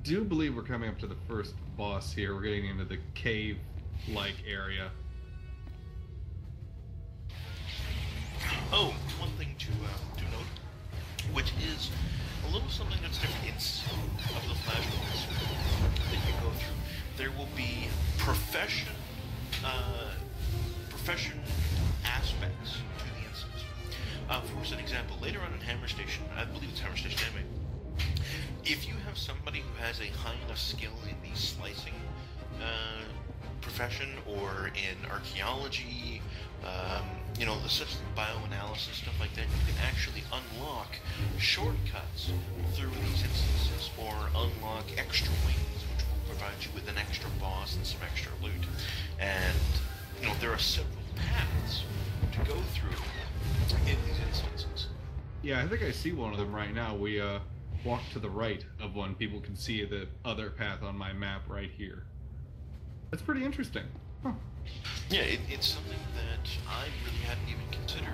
do believe we're coming up to the first boss here. We're getting into the cave-like area. Oh, one thing to note, which is a little something that's different in some of the flashbacks that you go through. There will be profession aspects to the instance. For an example, later on in Hammer Station, I believe it's Hammer Station anyway, if you have somebody who has a high enough skill in the slicing profession or in archaeology, such as bioanalysis, stuff like that, you can actually unlock shortcuts through these instances or unlock extra wings, which will provide you with an extra boss and some extra loot. And, there are several paths to go through in these instances. Yeah, I think I see one of them right now. We walk to the right of one. People can see the other path on my map right here. That's pretty interesting. Huh. Yeah, it's something that I really hadn't even considered.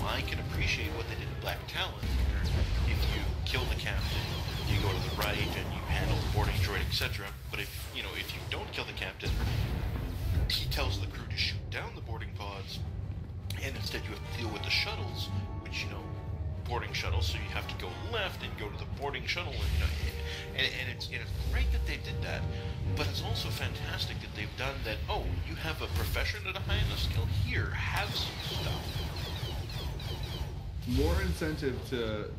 I can appreciate what they did in Black Talon, where if you kill the captain, you go to the right and you handle the boarding droid, etc. But if you don't kill the captain, he tells the crew to shoot down the boarding pods, and instead you have to deal with the shuttles, which, boarding shuttles, so you have to go left and go to the boarding shuttle, and it's great that they did that, but it's also fantastic that they've done that. Oh, you have a profession at a high enough skill, here, have some stuff. More incentive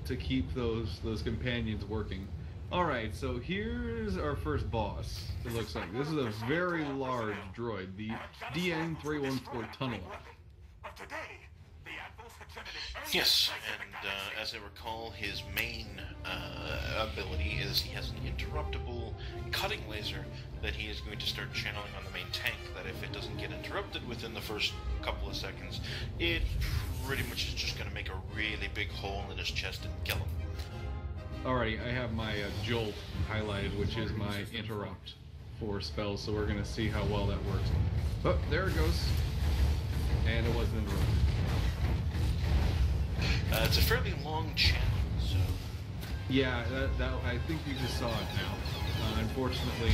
to keep those companions working. Alright, so here's our first boss, it looks like. This is a very large droid, the DN-314 Tunneler. Yes, and as I recall, his main ability is he has an interruptible cutting laser that he is going to start channeling on the main tank, that if it doesn't get interrupted within the first couple of seconds, it pretty much is just going to make a really big hole in his chest and kill him. Alrighty, I have my Jolt highlighted, which is my interrupt for spells, so we're going to see how well that works. Oh, there it goes. And it wasn't interrupted. It's a fairly long channel, so... Yeah, that I think you just saw it now. Unfortunately,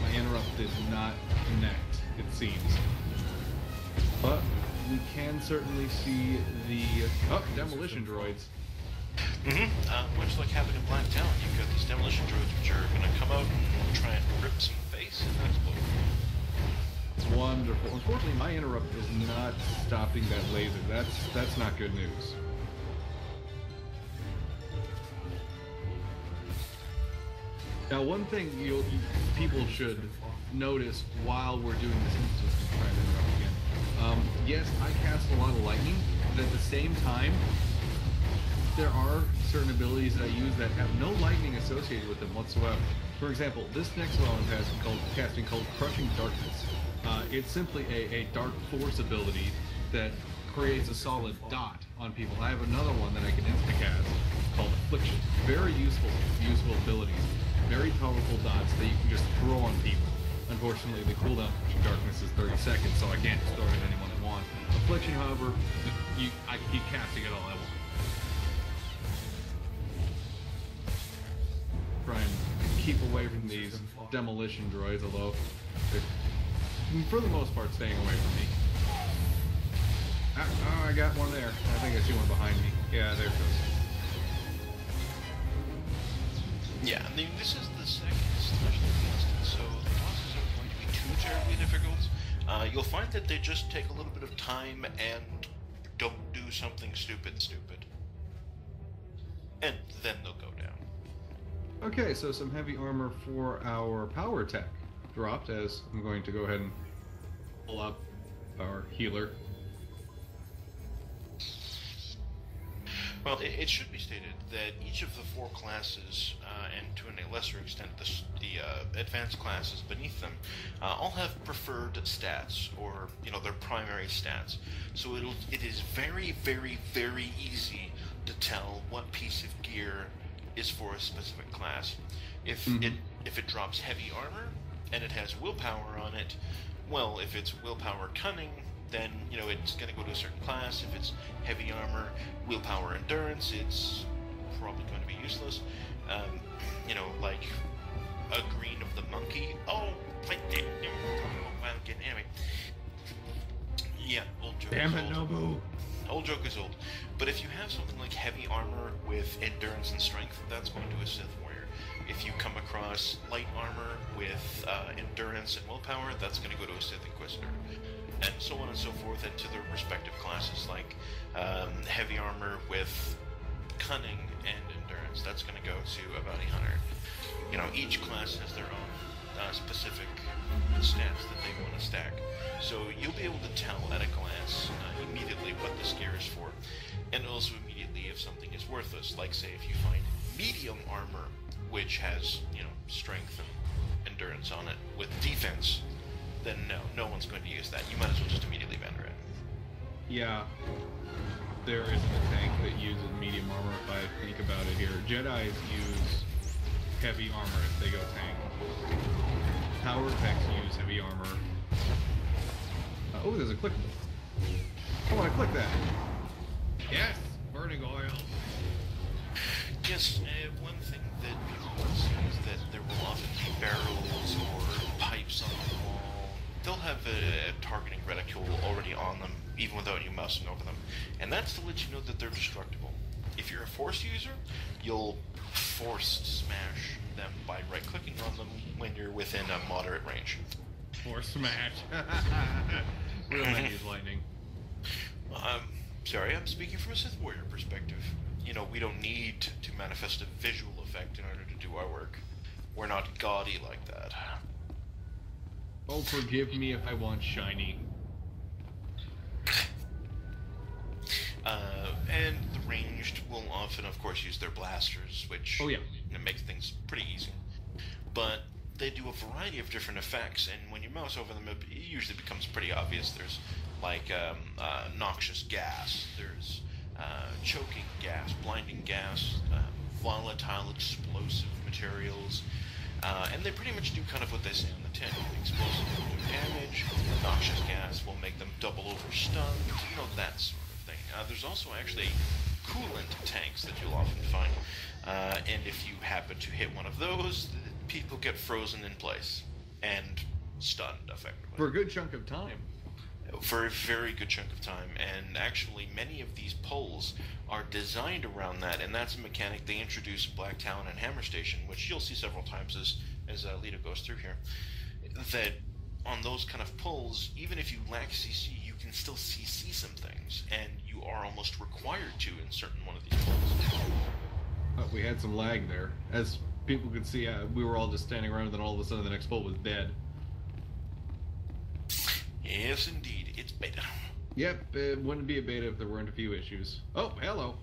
my interrupt did not connect, it seems. But we can certainly see the... Oh, demolition droids. Much like happened in Black Talon, you've got these demolition droids which are going to come out and try and rip some face and explode. It's wonderful. Unfortunately, my interrupt is not stopping that laser. That's not good news. Now, one thing people should notice while we're doing this instance, trying to interrupt again. Yes, I cast a lot of lightning, but at the same time, there are certain abilities that I use that have no lightning associated with them whatsoever. For example, this next one I'm casting called Crushing Darkness. It's simply a dark force ability that creates a solid dot on people. I have another one that I can insta-cast called Affliction. Very useful abilities. Very powerful dots that you can just throw on people. Unfortunately, the cooldown for Crushing Darkness is 30 seconds, so I can't just throw it at anyone I want. Affliction, however, I keep casting it all I want. Try and keep away from these demolition droids, although they're, for the most part, staying away from me. Oh, I got one there. I think I see one behind me. Yeah, there it goes. Yeah, I mean, this is the second special instance, so the bosses aren't going to be too terribly difficult. You'll find that they just take a little bit of time and don't do something stupid. And then they'll go down. Okay, so some heavy armor for our power tech dropped, as I'm going to go ahead and pull up our healer. Well, it should be stated that each of the four classes, and to a lesser extent the advanced classes beneath them, all have preferred stats, or their primary stats. So it is very, very, very easy to tell what piece of gear is for a specific class. If it drops heavy armor and it has willpower on it, well, if it's willpower cunning, then it's going to go to a certain class. If it's heavy armor, willpower endurance, it's probably going to be useless. Like a green of the monkey. Oh, anyway. Yeah, old joke. Damn is it, old. Nobu. Old joke is old. But if you have something like heavy armor with endurance and strength, that's going to a Sith warrior. If you come across light armor with endurance and willpower, that's going to go to a Sith Inquisitor. And so on and so forth, and to their respective classes, like heavy armor with cunning and endurance, that's going to go to a bounty hunter. You know, each class has their own specific stats that they want to stack. So you'll be able to tell at a glance immediately what the scare is for, and also immediately if something is worthless. Like, say, if you find medium armor, which has, you know, strength and endurance on it with defense, then no one's going to use that. You might as well just immediately vendor it. Yeah. There isn't a tank that uses medium armor if I think about it here. Jedis use heavy armor if they go tank. Power techs use heavy armor. Oh, there's a clickable. I want to click that. Yes! Burning oil. Yes, one thing that people will see is that there will often be barrels or pipes on the wall. They'll have a targeting reticule already on them, even without you mousing over them. And that's to let you know that they're destructible. If you're a Force user, you'll force smash them by right-clicking on them when you're within a moderate range. Force smash. Real use lightning. Sorry, I'm speaking from a Sith warrior perspective. You know, we don't need to manifest a visual effect in order to do our work. We're not gaudy like that. Oh, forgive me if I want shiny. And the ranged will often, of course, use their blasters, which makes things pretty easy. But they do a variety of different effects, and when you mouse over them, it usually becomes pretty obvious. There's like noxious gas, there's choking gas, blinding gas, volatile explosive materials, and they pretty much do kind of what they say on the tin. Explosive will do damage, noxious gas will make them double over stunned, you know, that sort of thing. There's also actually coolant tanks that you'll often find, and if you happen to hit one of those, people get frozen in place and stunned effectively. For a good chunk of time. For a very good chunk of time, and actually many of these poles are designed around that, and that's a mechanic they introduced in Black Talon and Hammer Station, which you'll see several times as Lito goes through here, that on those kind of poles, even if you lack CC, you can still CC some things, and you are almost required to in certain one of these poles. We had some lag there. As people could see, we were all just standing around, and then all of a sudden the next pole was dead. Yes, indeed. It's beta. Yep, it wouldn't be a beta if there weren't a few issues. Oh, hello.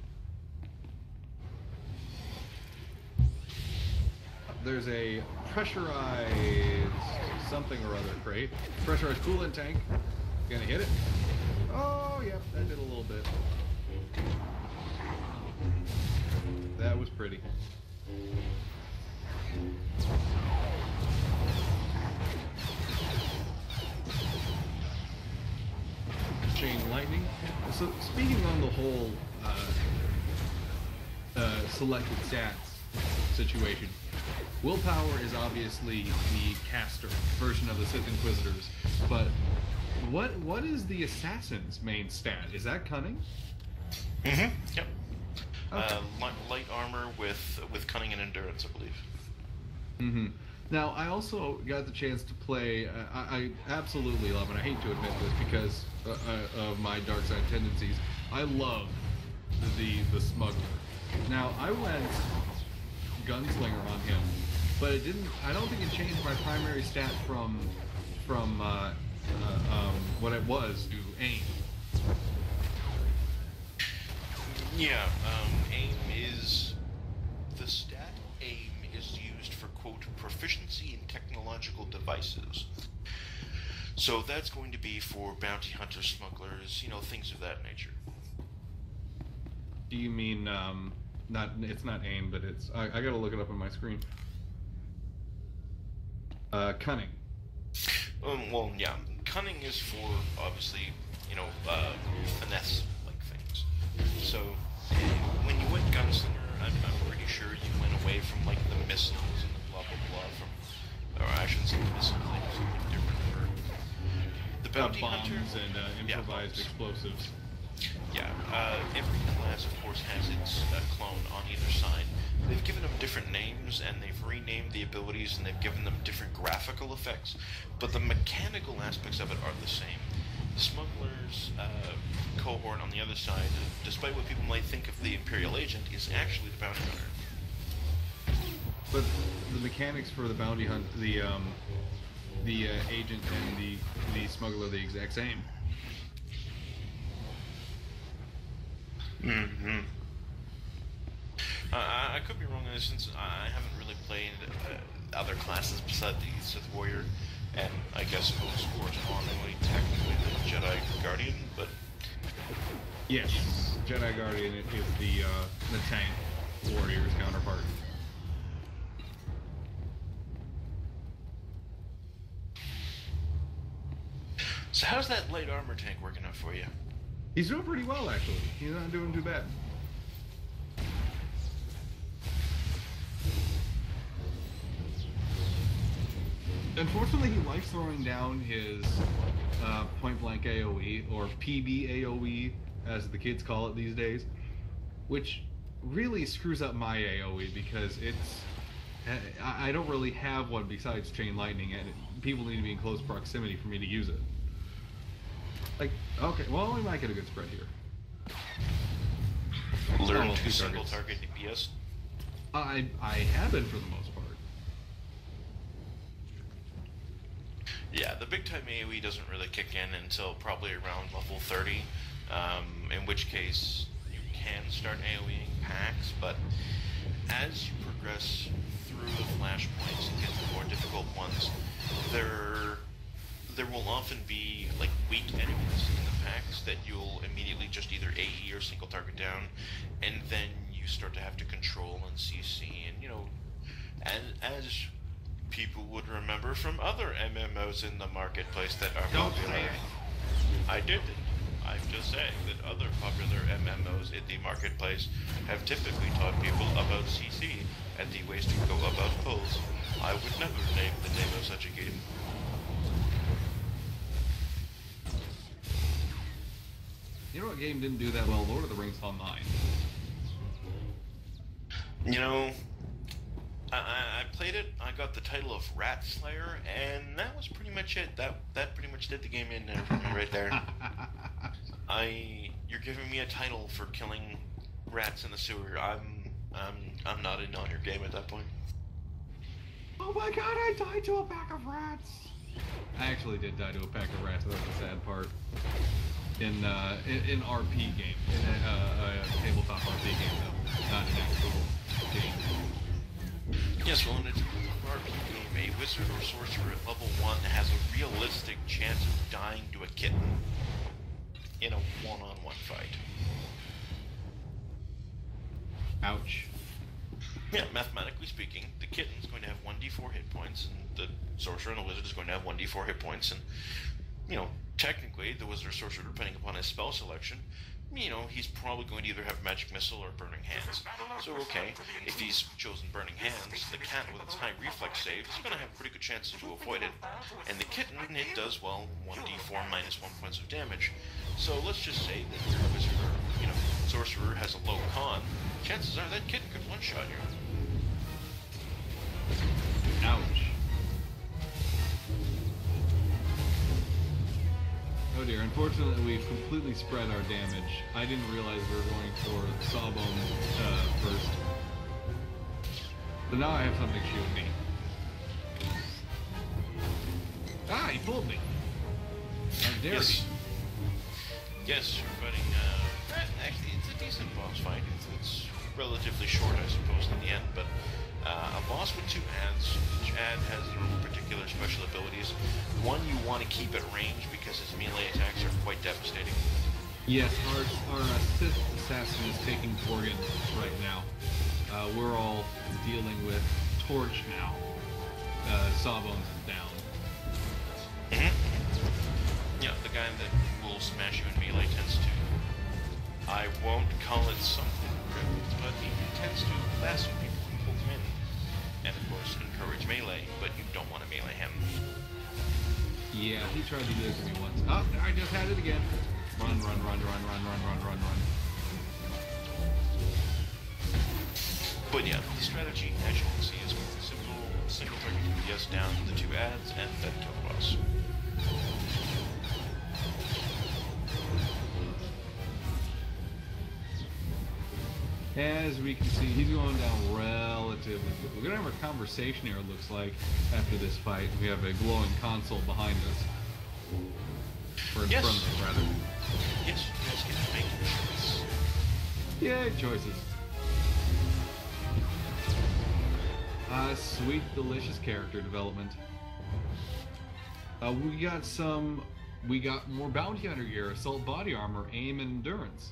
There's a pressurized something or other crate. Pressurized coolant tank. Gonna hit it. Oh, yep, that did a little bit. That was pretty. Chain lightning. So speaking on the whole selected stats situation, willpower is obviously the caster version of the Sith Inquisitors, but what is the assassin's main stat? Is that cunning? Mm-hmm. Yep. Okay. Light armor with cunning and endurance, I believe. Mm-hmm. Now, I also got the chance to play, I absolutely love, and I hate to admit this because of my dark side tendencies, I love the smuggler. Now, I went gunslinger on him, but it didn't, I don't think it changed my primary stat from what it was to aim. Yeah, aim is, the stat aim is used for, quote, proficiency in technological devices. So that's going to be for bounty hunters, smugglers, you know, things of that nature. Do you mean, it's not aim, but it's, I gotta look it up on my screen. Cunning. Well, yeah, cunning is for, obviously, you know, finesse-like things. So, when you went gunslinger, I'm pretty sure you went away from, like, the missiles and the blah blah blah bombs hunter. and improvised explosives. Yeah, every class, of course, has its clone on either side. They've given them different names, and they've renamed the abilities, and they've given them different graphical effects, but the mechanical aspects of it are the same. The Smuggler's cohort on the other side, despite what people might think of the Imperial Agent, is actually the Bounty Hunter. But the mechanics for the bounty hunt, the agent and the smuggler are the exact same. Mm-hmm. I could be wrong on this, since I haven't really played other classes besides the Sith Warrior, and I guess it was correspondingly technically the Jedi Guardian, but... Yes, Jedi Guardian is the tank warrior's counterpart. So how's that light armor tank working out for you? He's doing pretty well, actually. He's not doing too bad. Unfortunately, he likes throwing down his point-blank AoE, or PB AoE, as the kids call it these days, which really screws up my AoE, because it's... I don't really have one besides Chain Lightning, and people need to be in close proximity for me to use it. Like, okay, well, we might get a good spread here. Learn Almost to two single targets. target DPS? I have been for the most part. Yeah, the big time AoE doesn't really kick in until probably around level 30, in which case you can start AoEing packs, but as you progress through the flashpoints and get the more difficult ones, there will often be like weak enemies in the packs that you'll immediately just either AE or single target down, and then you start to have to control and CC, and you know, as people would remember from other MMOs in the marketplace that are popular. I didn't. I'm just saying that other popular MMOs in the marketplace have typically taught people about CC and the ways to go about pulls. I would never name the name of such a game. You know what game didn't do that well? Lord of the Rings Online. You know, I played it, I got the title of Rat Slayer, and that was pretty much it. That pretty much did the game in there for me right there. You're giving me a title for killing rats in the sewer. I'm not in on your game at that point. Oh my god, I died to a pack of rats! I actually did die to a pack of rats, that's the sad part. In RP game. In a tabletop RP game, though. Not an actual game. Yes, well, in a typical RPG game, a wizard or sorcerer at level 1 has a realistic chance of dying to a kitten in a one-on-one fight. Ouch. Yeah, mathematically speaking, the kitten's going to have 1d4 hit points, and the sorcerer and the wizard is going to have 1d4 hit points, and, you know, technically, the wizard or sorcerer, depending upon his spell selection, you know, he's probably going to either have Magic Missile or Burning Hands. So, okay, if he's chosen Burning Hands, the cat with its high reflex save is going to have pretty good chances to avoid it. And the kitten, it does, well, 1d4 minus 1 points of damage. So let's just say that the wizard or, you know, sorcerer has a low con. Chances are that kitten could one-shot you. Ouch. Oh dear, unfortunately we've completely spread our damage. I didn't realize we were going for Sawbone first. So now I have something shoot me. Ah, he pulled me! How dare Yes. he? Yes, you're fighting, actually, it's a decent boss fight. It's relatively short, I suppose, in the end, but a boss with 2 ads. Each ad has their own particular special abilities. One you want to keep at range because his melee attacks are quite devastating. Yes, our Sith assassin is taking Torgan right now. We're all dealing with Torch now. Sawbones is down. Yeah, the guy that will smash you in melee tends to... I won't call it something crypt, but he tends to lasso people and pull them in. And of course, encourage melee, but you don't want to melee him. Yeah, he tried to do it to me once. Oh, I just had it again. Run, run, run, run, run, run, run, run, run. But yeah, the strategy, as you can see, is quite simple. Single target DPS down the 2 adds, and then kill the boss. As we can see, he's going down relatively quick. We're going to have a conversation here, it looks like, after this fight. We have a glowing console behind us. Or in front of us, rather. Yes, you guys get to make a choice. Yay, choices. Sweet, delicious character development. We got more bounty hunter gear, assault body armor, aim, and endurance.